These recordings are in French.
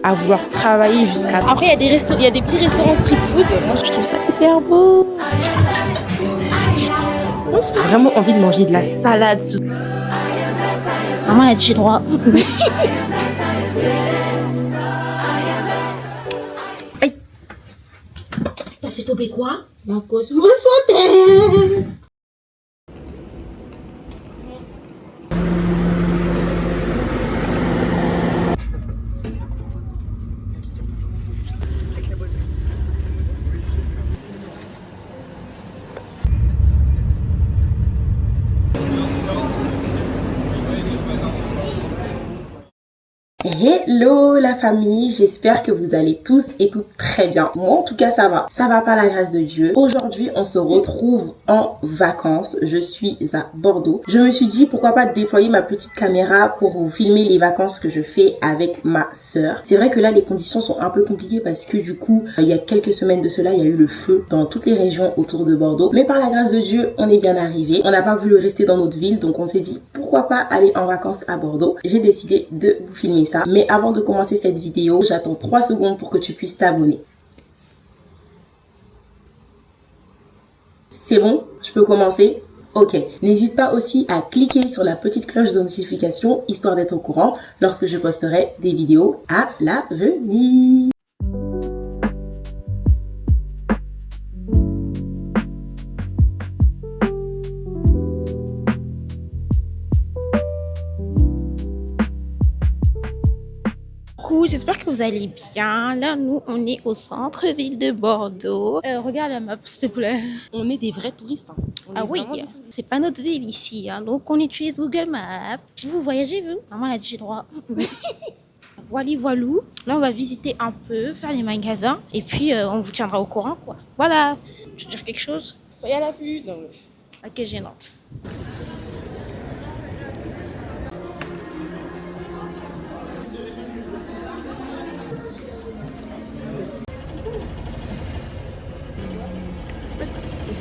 à vouloir travailler jusqu'à... Après, il y a des petits restaurants street food. Moi, Je trouve ça hyper beau. J'ai vraiment envie de manger de la salade. Maman, elle a dit j'ai droit. Aïe. T'as fait tomber quoi? La cause me sauter. Hello la famille, j'espère que vous allez tous et toutes très bien. Moi en tout cas ça va par la grâce de Dieu. Aujourd'hui on se retrouve en vacances, je suis à Bordeaux. Je me suis dit pourquoi pas déployer ma petite caméra pour vous filmer les vacances que je fais avec ma sœur. C'est vrai que là les conditions sont un peu compliquées parce que du coup il y a quelques semaines de cela il y a eu le feu dans toutes les régions autour de Bordeaux. Mais par la grâce de Dieu on est bien arrivé. On n'a pas voulu rester dans notre ville donc on s'est dit pourquoi pas aller en vacances à Bordeaux. J'ai décidé de vous filmer ça. Mais avant de commencer cette vidéo, j'attends 3 secondes pour que tu puisses t'abonner. C'est bon? Je peux commencer? Ok. N'hésite pas aussi à cliquer sur la petite cloche de notification histoire d'être au courant lorsque je posterai des vidéos à l'avenir. J'espère que vous allez bien. Là, nous, on est au centre-ville de Bordeaux. Regarde la map, s'il te plaît. On est des vrais touristes. Hein. Ah oui, c'est pas notre ville ici. Hein. Donc, on utilise Google Maps. Vous voyagez, vous? Maman, elle a dit j'ai droit. Voilou. Là, on va visiter un peu, faire les magasins. Et puis, on vous tiendra au courant, quoi. Voilà. Tu veux dire quelque chose? Soyez à l'affût. Ok, gênante.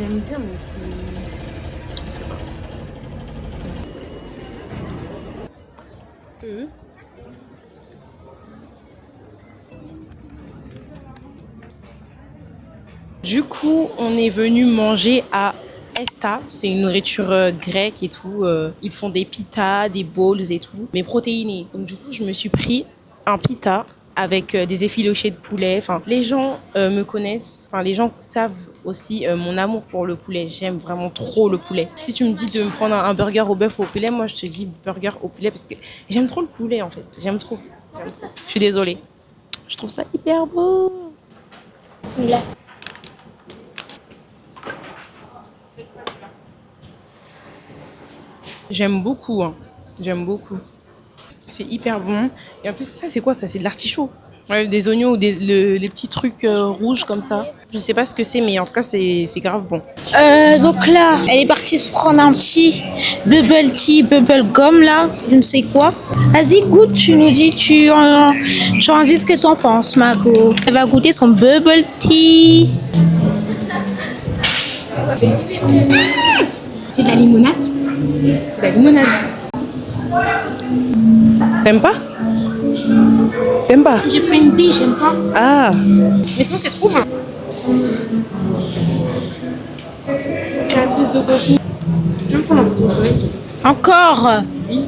J'aime bien, mais c'est... Je sais pas. Du coup, on est venu manger à Esta. C'est une nourriture grecque et tout. Ils font des pitas, des bowls et tout, mais protéinés. Donc du coup, je me suis pris un pita avec des effilochés de poulet. Enfin, les gens me connaissent. Enfin, les gens savent aussi mon amour pour le poulet. J'aime vraiment trop le poulet. Si tu me dis de me prendre un burger au bœuf au poulet, moi je te dis burger au poulet parce que j'aime trop le poulet en fait. J'aime trop. Je suis désolée. Je trouve ça hyper beau. Celui-là. J'aime beaucoup. Hein. J'aime beaucoup. C'est hyper bon. Et en plus, ça c'est quoi ça? C'est de l'artichaut. Ouais, des oignons ou les petits trucs rouges comme ça. Je sais pas ce que c'est, mais en tout cas, c'est grave bon. Donc là, elle est partie se prendre un petit bubble tea, bubble gum là, je ne sais quoi. Vas-y, goûte, tu nous dis, tu en dis ce que t'en penses, Margot. Elle va goûter son bubble tea. C'est de la limonade. C'est de la limonade. T'aimes pas? T'aimes pas? J'ai pris une bille, j'aime pas. Ah. Mais sinon, c'est trop bon. Créatrice de contenu. Je vais me prendre en photo au soleil. Encore. Oui.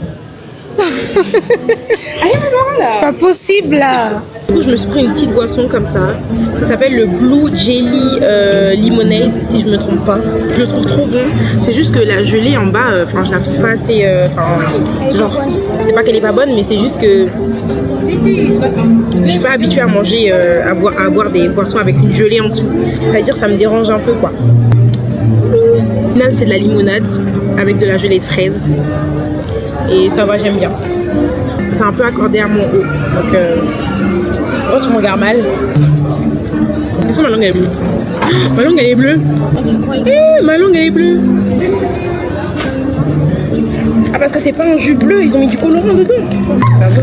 Allez, maintenant là. C'est pas possible là. Du coup, je me suis pris une petite boisson comme ça. Ça s'appelle le Blue Jelly Lemonade, si je me trompe pas. Je le trouve trop bon. C'est juste que la gelée en bas, enfin, je la trouve pas assez. Genre, c'est pas qu'elle est pas bonne, mais c'est juste que je suis pas habituée à manger, à boire des boissons avec une gelée en dessous. C'est-à-dire, ça me dérange un peu, quoi. Au final, c'est de la limonade avec de la gelée de fraises. Et ça va, j'aime bien. C'est un peu accordé à mon haut. Donc, oh, tu me regardes mal. Est-ce que ma langue elle est bleue? Ma langue elle est bleue. Ma langue elle est bleue. Ah, parce que c'est pas un jus bleu, ils ont mis du colorant dedans. Ça va.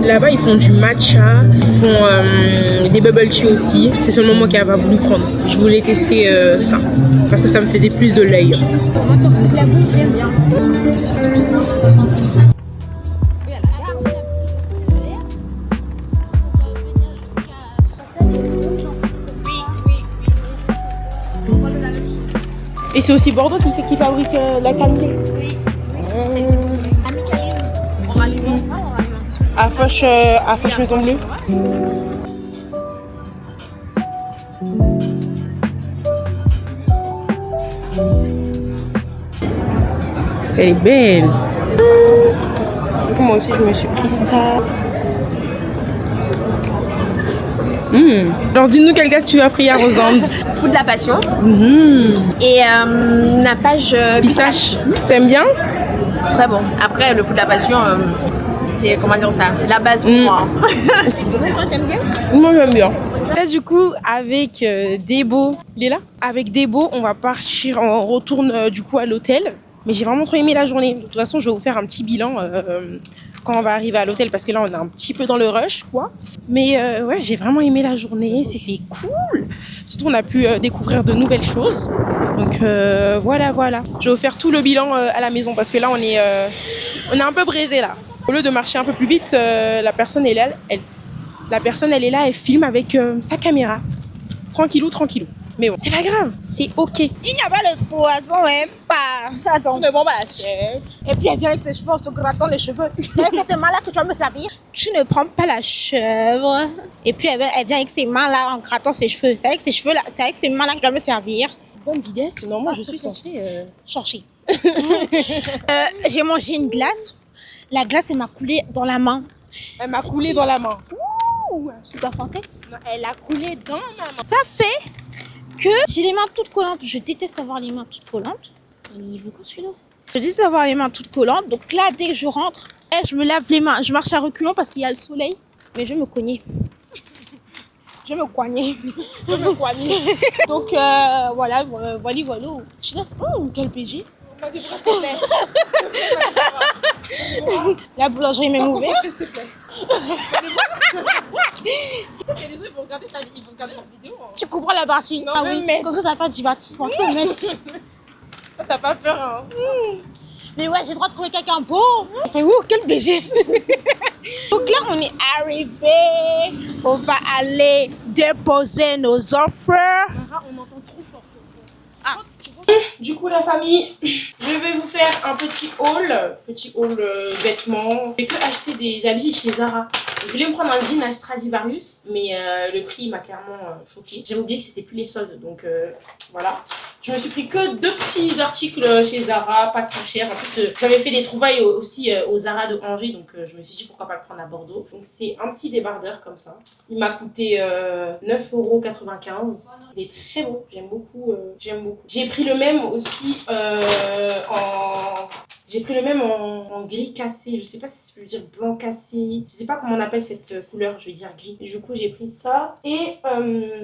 Là-bas, ils font du matcha, ils font des bubble tea aussi. C'est seulement moi qui n'avais pas voulu prendre. Je voulais tester ça, parce que ça me faisait plus de l'œil. La bouffe, j'aime bien. Et c'est aussi Bordeaux qui fabrique la qualité. Oui. À Foch Maison Bleue. Elle est belle. Moi aussi, je me suis pris ça. Alors, dis-nous quel gaz tu as pris à Rosande. Fou de la passion. Et nappage Pistache. T'aimes bien? très bon. Après, le fou de la passion, c'est comment dire ça, c'est la base pour moi. Toi, t'aimes bien? Moi, j'aime bien. Là, du coup, avec Debo, il est là? Avec Debo, on va partir, on retourne du coup à l'hôtel. Mais j'ai vraiment trop aimé la journée. De toute façon, je vais vous faire un petit bilan quand on va arriver à l'hôtel parce que là, on est un petit peu dans le rush, quoi. Mais ouais, j'ai vraiment aimé la journée. C'était cool. Surtout, on a pu découvrir de nouvelles choses. Donc voilà. Je vais vous faire tout le bilan à la maison parce que là, on est un peu brisé là. Au lieu de marcher un peu plus vite, la personne elle est là, elle filme avec sa caméra. Tranquillou. Mais bon, c'est pas grave, c'est ok. Il n'y a pas le poisson, même pas. Attends. Mais bon, bah, chef. Et puis elle vient avec ses cheveux en se grattant les cheveux. C'est avec cette main là que tu vas me servir. Tu ne prends pas la chèvre. Et puis elle vient avec ses mains là en grattant ses cheveux. C'est avec ses cheveux là, c'est avec ses mains là que tu vas me servir. Bonne vitesse, non, moi je suis censée. Chercher. J'ai mangé une glace. La glace elle m'a coulé dans la main. Elle m'a coulé dans la main. Ouh, c'est pas français. Non, elle a coulé dans ma main. Ça fait que j'ai les mains toutes collantes. Je déteste avoir les mains toutes collantes. Il veut quoi celui-là? Je déteste avoir les mains toutes collantes. Donc là, dès que je rentre, je me lave les mains. Je marche à reculons parce qu'il y a le soleil. Mais je vais me cogner. Je vais me coigner. Donc voilà. Je laisse. Oh, quel PG. La boulangerie est même ouverte. Il y a des gens qui vont regarder ta vidéo. Tu comprends la partie? Non, Ah même oui, mettre. comme ça va faire du divertissement. Tu peux mettre. T'as pas peur, hein? Mais ouais, j'ai le droit de trouver quelqu'un beau. Il fait, ouh, quel BG. Donc là, on est arrivé. On va aller déposer nos offres. On entend trop fort ce bruit. Ah. Du coup, la famille, je vais vous faire un petit haul vêtements. J'ai que acheté des habits chez Zara. Je voulais me prendre un jean à Stradivarius, mais le prix m'a clairement choqué. J'avais oublié que c'était plus les soldes, donc voilà. Je me suis pris que 2 petits articles chez Zara, pas trop cher. En plus, j'avais fait des trouvailles aussi au Zara de Angers, donc je me suis dit pourquoi pas le prendre à Bordeaux. Donc c'est un petit débardeur comme ça. Il m'a coûté 9,95 €. Il est très beau, j'aime beaucoup. J'ai pris le même aussi en gris cassé. Je sais pas si ça veut dire blanc cassé. Je sais pas comment on appelle cette couleur, je vais dire gris. Et du coup, j'ai pris ça. Et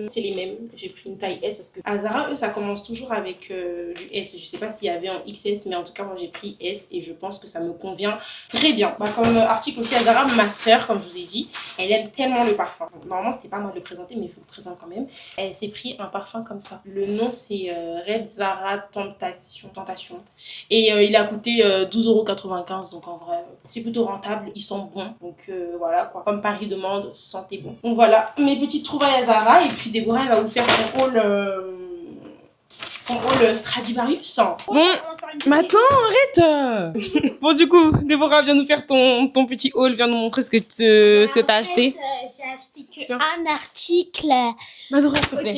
c'est les mêmes. J'ai pris une taille S parce que à Zara, eux, ça commence toujours avec du S. Je sais pas s'il y avait en XS, mais en tout cas, moi, j'ai pris S et je pense que ça me convient très bien. Bah, comme article aussi à Zara, ma soeur, comme je vous ai dit, elle aime tellement le parfum. Donc, normalement, c'était pas à moi de le présenter, mais il faut le présenter quand même. Elle s'est pris un parfum comme ça. Le nom, c'est Red Zara Tentation. Et il a coûté 12,95 €. Donc en vrai, c'est plutôt rentable. Ils sont bons. Donc voilà quoi. Comme Paris demande, sentez bon. Donc voilà, mes petites trouvailles à Zara. Et puis Déborah, elle va vous faire son haul Stradivarius. Bon, mais attends, arrête. Bon, du coup, Déborah, viens nous faire ton petit haul. Viens nous montrer ce que t'as acheté. J'ai acheté qu'un article. Madora, s'il te plaît.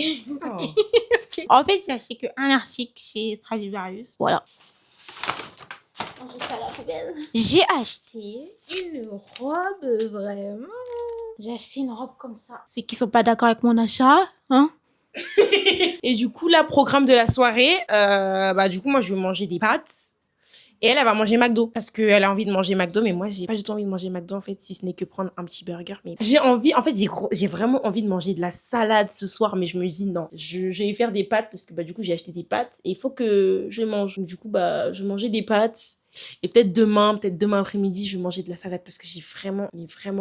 Okay. En fait, j'ai acheté qu'un article chez Stradivarius. Voilà. J'ai acheté une robe, vraiment. J'ai acheté une robe comme ça. Ceux qui sont pas d'accord avec mon achat, hein? Et du coup, là, programme de la soirée, du coup, moi, je vais manger des pâtes. Et elle va manger McDo. Parce qu'elle a envie de manger McDo, mais moi, j'ai pas du tout envie de manger McDo, en fait, si ce n'est que prendre un petit burger. Mais j'ai vraiment envie de manger de la salade ce soir, mais je me dis non. Je vais faire des pâtes parce que, du coup, j'ai acheté des pâtes et il faut que je mange. Donc, du coup, je vais manger des pâtes. Et peut-être demain après-midi, je vais manger de la salade parce que j'ai vraiment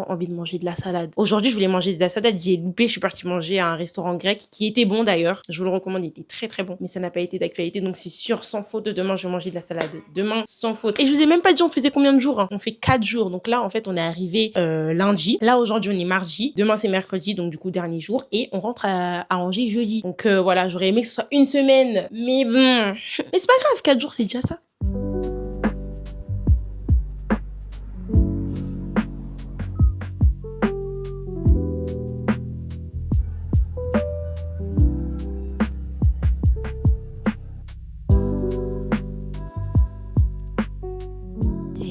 envie de manger de la salade. Aujourd'hui, je voulais manger de la salade, j'ai loupé, je suis partie manger à un restaurant grec qui était bon d'ailleurs. Je vous le recommande, il était très très bon, mais ça n'a pas été d'actualité, donc c'est sûr, sans faute, demain, je vais manger de la salade. Demain, sans faute. Et je vous ai même pas dit on faisait combien de jours, hein. On fait 4 jours. Donc là, en fait, on est arrivé lundi. Là, aujourd'hui, on est mardi. Demain, c'est mercredi, donc du coup, dernier jour. Et on rentre à Angers jeudi. Donc voilà, j'aurais aimé que ce soit une semaine. Mais bon. Mais c'est pas grave, 4 jours, c'est déjà ça.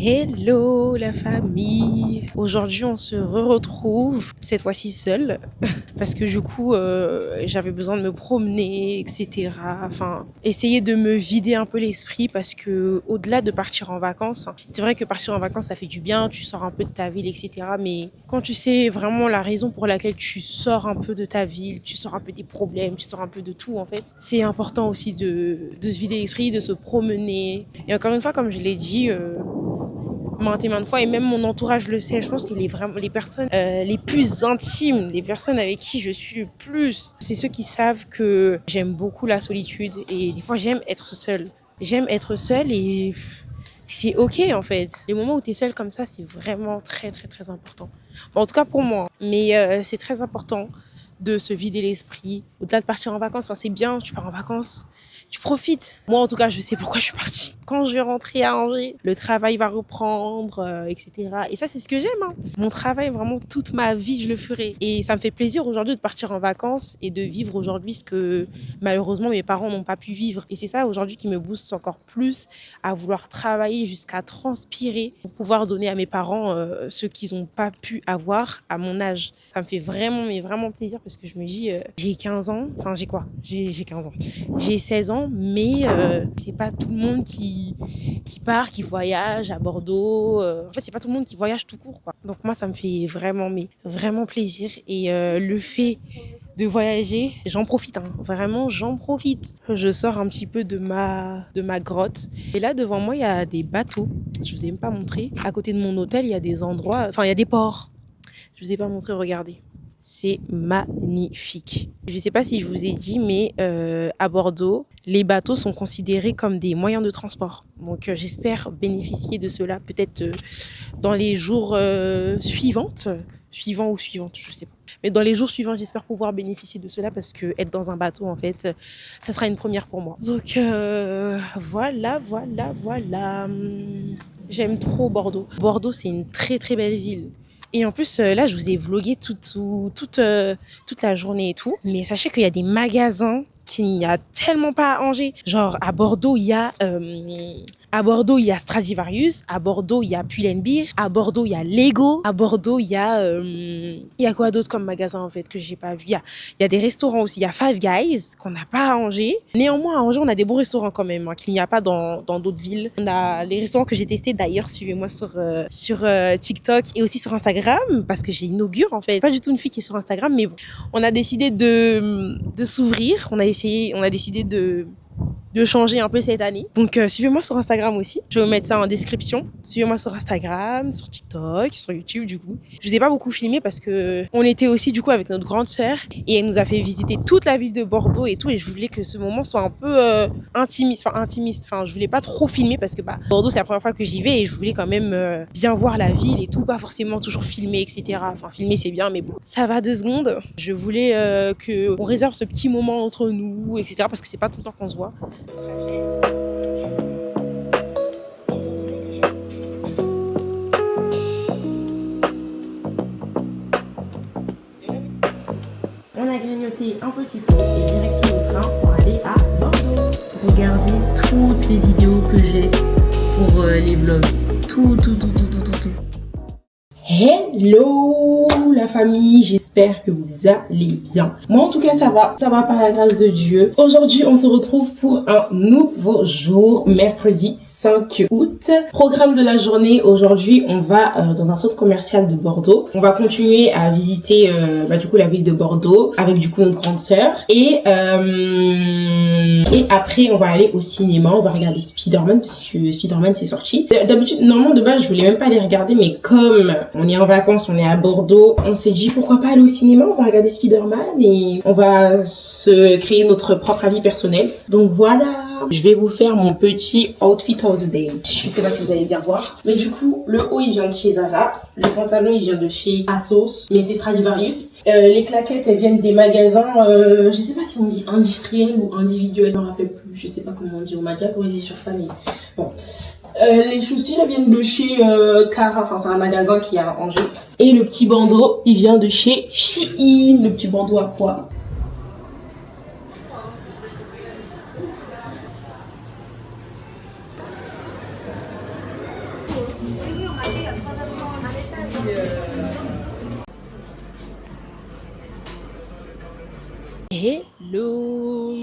Hello la famille. Aujourd'hui on se retrouve, cette fois-ci seule, parce que du coup j'avais besoin de me promener, etc. Enfin, essayer de me vider un peu l'esprit parce que au-delà de partir en vacances, c'est vrai que partir en vacances ça fait du bien, tu sors un peu de ta ville, etc. Mais quand tu sais vraiment la raison pour laquelle tu sors un peu de ta ville, tu sors un peu des problèmes, tu sors un peu de tout en fait, c'est important aussi de se vider l'esprit, de se promener. Et encore une fois, comme je l'ai dit maintes et maintes fois, et même mon entourage le sait, je pense que les personnes les plus intimes, les personnes avec qui je suis le plus, c'est ceux qui savent que j'aime beaucoup la solitude et des fois j'aime être seule. J'aime être seule et c'est ok en fait. Les moments où t'es seule comme ça, c'est vraiment très très très important. Bon, en tout cas pour moi. Mais c'est très important de se vider l'esprit. Au-delà de partir en vacances, c'est bien, tu pars en vacances, tu profites. Moi, en tout cas, je sais pourquoi je suis partie. Quand je vais rentrer à Angers, le travail va reprendre, etc. Et ça, c'est ce que j'aime. Hein. Mon travail, vraiment, toute ma vie, je le ferai. Et ça me fait plaisir aujourd'hui de partir en vacances et de vivre aujourd'hui ce que, malheureusement, mes parents n'ont pas pu vivre. Et c'est ça, aujourd'hui, qui me booste encore plus à vouloir travailler jusqu'à transpirer pour pouvoir donner à mes parents ce qu'ils n'ont pas pu avoir à mon âge. Ça me fait vraiment, mais vraiment plaisir parce que je me dis, j'ai 15 ans. Enfin, j'ai quoi ? J'ai 15 ans. J'ai 16 ans, mais c'est pas tout le monde qui part, qui voyage à Bordeaux. En fait, c'est pas tout le monde qui voyage tout court, quoi. Donc moi, ça me fait vraiment, mais vraiment plaisir. Et le fait de voyager, j'en profite, hein. Vraiment, j'en profite. Je sors un petit peu de ma grotte. Et là, devant moi, il y a des bateaux. Je vous ai même pas montré. À côté de mon hôtel, il y a des endroits, enfin, il y a des ports. Je vous ai pas montré, regardez. C'est magnifique. Je ne sais pas si je vous ai dit, mais à Bordeaux, les bateaux sont considérés comme des moyens de transport. Donc j'espère bénéficier de cela peut-être dans les jours suivants, je sais pas. Mais dans les jours suivants, j'espère pouvoir bénéficier de cela parce que être dans un bateau, en fait, ça sera une première pour moi. Donc voilà. J'aime trop Bordeaux. Bordeaux, c'est une très très belle ville. Et en plus, là, je vous ai vlogué toute la journée et tout. Mais sachez qu'il y a des magasins qu'il n'y a tellement pas à Angers. Genre, à Bordeaux, il y a Stradivarius. À Bordeaux, il y a Pull&Bear. À Bordeaux, il y a Lego. À Bordeaux, il y a quoi d'autre comme magasin, en fait, que j'ai pas vu? Il y a des restaurants aussi. Il y a Five Guys, qu'on n'a pas à Angers. Néanmoins, à Angers, on a des bons restaurants quand même, hein, qu'il n'y a pas dans d'autres villes. On a les restaurants que j'ai testés. D'ailleurs, suivez-moi sur TikTok et aussi sur Instagram, parce que j'inaugure, en fait. Pas du tout une fille qui est sur Instagram, mais bon, on a décidé de s'ouvrir. On a décidé de changer un peu cette année. Donc suivez-moi sur Instagram aussi. Je vais vous mettre ça en description. Suivez-moi sur Instagram, sur TikTok, sur YouTube du coup. Je vous ai pas beaucoup filmé parce que on était aussi du coup avec notre grande sœur et elle nous a fait visiter toute la ville de Bordeaux et tout, et je voulais que ce moment soit un peu intimiste. Enfin, je voulais pas trop filmer parce que Bordeaux, c'est la première fois que j'y vais et je voulais quand même bien voir la ville et tout, pas forcément toujours filmer, etc. Enfin, filmer c'est bien, mais bon, ça va 2 secondes. Je voulais que on réserve ce petit moment entre nous, etc. parce que c'est pas tout le temps qu'on se voit. On a grignoté un petit peu et direction le train pour aller à Bordeaux. Regardez toutes les vidéos que j'ai pour les vlogs. Tout. Hello la famille, j'espère que vous allez bien. Moi en tout cas ça va par la grâce de Dieu. Aujourd'hui on se retrouve pour un nouveau jour, mercredi 5 août. Programme de la journée, aujourd'hui on va dans un centre commercial de Bordeaux. On va continuer à visiter du coup la ville de Bordeaux avec du coup notre grande sœur. Et après on va aller au cinéma, on va regarder Spider-Man parce que Spider-Man c'est sorti. D'habitude, normalement de base je voulais même pas les regarder, mais comme on est en vacances, on est à Bordeaux, on s'est dit pourquoi pas aller au cinéma, on va regarder Spider-Man et on va se créer notre propre avis personnel. Donc voilà. Je vais vous faire mon petit outfit of the day. Je sais pas si vous allez bien voir. Mais du coup, le haut il vient de chez Zara. Le pantalon il vient de chez ASOS. Mais c'est Stradivarius. Les claquettes elles viennent des magasins, je sais pas si on dit industriel ou individuel. Je me rappelle plus. Je sais pas comment on dit. On m'a déjà corrigé sur ça mais bon. Les chaussures elles viennent de chez Cara, enfin c'est un magasin qui a à Angers. Et le petit bandeau il vient de chez Shein, le petit bandeau à pois. Hello.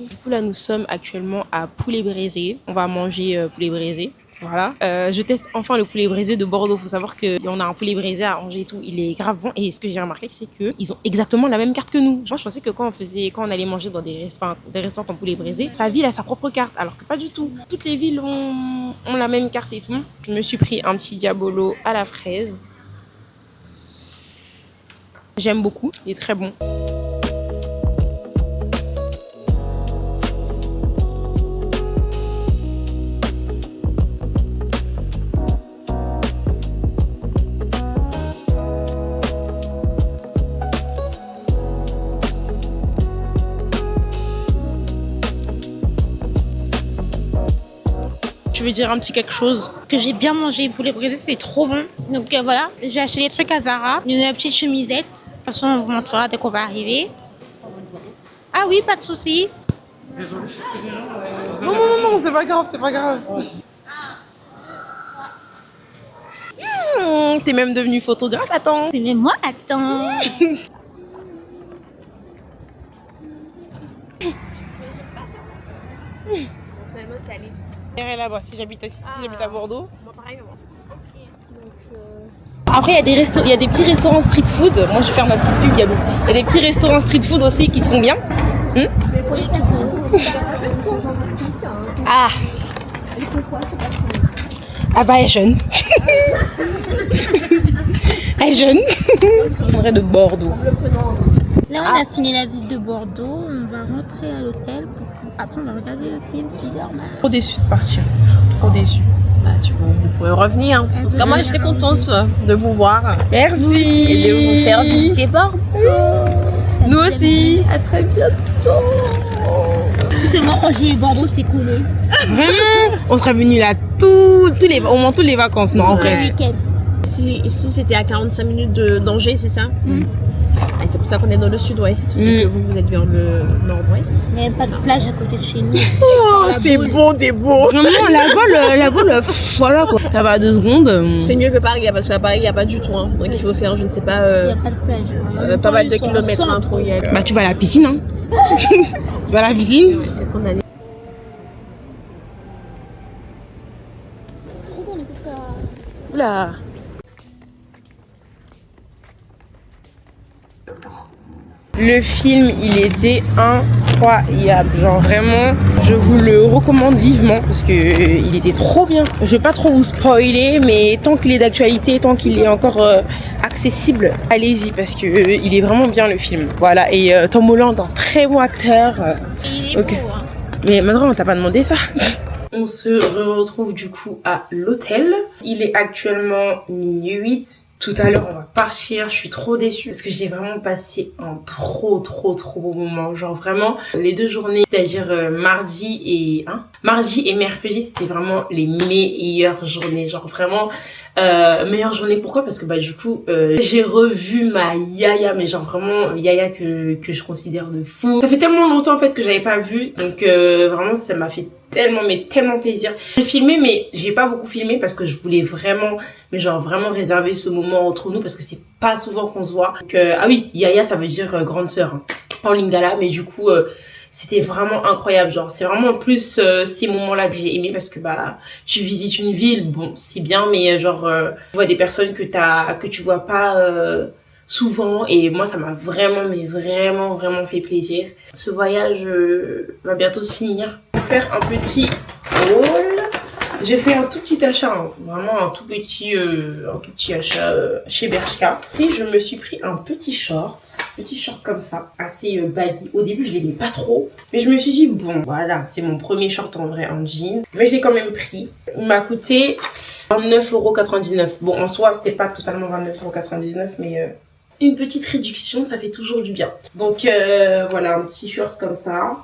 Du coup là nous sommes actuellement à poulet braisé. On va manger poulet braisé. Voilà. Je teste enfin le poulet braisé de Bordeaux. Faut savoir qu'on a un poulet braisé à Angers et tout. Il est grave bon. Et ce que j'ai remarqué, c'est qu'ils ont exactement la même carte que nous. Moi, je pensais que quand on allait manger dans des restaurants comme poulet braisé, sa ville a sa propre carte. Alors que pas du tout. Toutes les villes ont la même carte et tout. Je me suis pris un petit diabolo à la fraise. J'aime beaucoup. Il est très bon. Tu veux dire un petit quelque chose? Que j'ai bien mangé poulet braisé, c'est trop bon. Donc voilà, j'ai acheté des trucs à Zara, une petite chemisette. De toute façon, on vous montrera dès qu'on va arriver. Ah oui, pas de souci. Désolé, excusez-moi. Non, c'est pas grave, c'est pas grave. T'es même devenu photographe, attends. C'est même moi, attends. Là-bas, si j'habite à Bordeaux. Moi pareil, moi. Après, il y a des petits restaurants street food. Moi, je vais faire ma petite pub. Il y a des petits restaurants street food aussi qui sont bien. Ah. Ah bah, elle est jeune. Elle est jeune. On dirait de Bordeaux. Là, on a fini la ville de Bordeaux. On va rentrer à l'hôtel. Après, on va regarder le film Spider-Man. Trop déçue de partir. Trop déçue. Bah, vous pouvez revenir. En tout cas, moi j'étais contente de vous voir. Merci. Et de vous faire visiter Bordeaux. Nous aussi. À très bientôt. C'est moi, quand j'ai eu Bordeaux, c'était cool. Vraiment. On serait venu là au moins toutes les vacances, non, en vrai. Le week-end. Ici c'était à 45 minutes d'Angers, c'est ça? Et c'est pour ça qu'on est dans le sud-ouest. Vu que vous êtes vers le nord-ouest. Il n'y avait pas de plage à côté de chez nous. Oh, c'est bon, t'es beau. Vraiment, la Gaule, voilà quoi. Ça va à 2 secondes. C'est mieux que Paris, parce qu'à Paris il n'y a pas du tout. Hein. Donc il faut faire, je ne sais pas, Il n'y a pas de plage. pas mal de kilomètres. Hein, trop, Bah, tu vas à la piscine, hein. Tu vas à la piscine. Oula. Le film, il était incroyable. Genre vraiment, je vous le recommande vivement parce que il était trop bien. Je vais pas trop vous spoiler, mais tant qu'il est d'actualité, tant qu'il est encore accessible, allez-y parce que il est vraiment bien le film. Voilà, et Tom Holland, un très bon acteur. Il est beau, hein. Mais maintenant, on t'a pas demandé ça. On se retrouve du coup à l'hôtel. Il est actuellement minuit 8. Tout à l'heure, on va partir. Je suis trop déçue parce que j'ai vraiment passé un trop beau moment. Genre vraiment, les 2 journées, c'est-à-dire mardi et mercredi, c'était vraiment les meilleures journées. Genre vraiment, meilleure journée. Pourquoi? Parce que bah du coup, j'ai revu ma Yaya, mais genre vraiment Yaya que je considère de fou. Ça fait tellement longtemps en fait que j'avais pas vu. Donc vraiment, ça m'a fait tellement plaisir. J'ai filmé, mais j'ai pas beaucoup filmé parce que je voulais vraiment, mais genre vraiment réserver ce moment entre nous parce que c'est pas souvent qu'on se voit. Donc, ah oui, Yaya, ça veut dire grande sœur hein, en lingala, mais du coup, c'était vraiment incroyable. Genre, c'est vraiment plus ces moments-là que j'ai aimé parce que bah, tu visites une ville, bon, c'est bien, mais genre, tu vois des personnes que tu vois pas souvent et moi ça m'a vraiment fait plaisir. Ce voyage va bientôt se finir. Je vais faire un petit haul j'ai fait un tout petit achat, hein, vraiment un tout petit achat chez Bershka. Et je me suis pris un petit short comme ça, assez baggy. Au début, je l'aimais pas trop, mais je me suis dit bon, voilà, c'est mon premier short en vrai en jean, mais je l'ai quand même pris. Il m'a coûté 29,99 €. Bon, en soi, c'était pas totalement 29,99 €, mais une petite réduction, ça fait toujours du bien. Donc voilà, un petit short comme ça.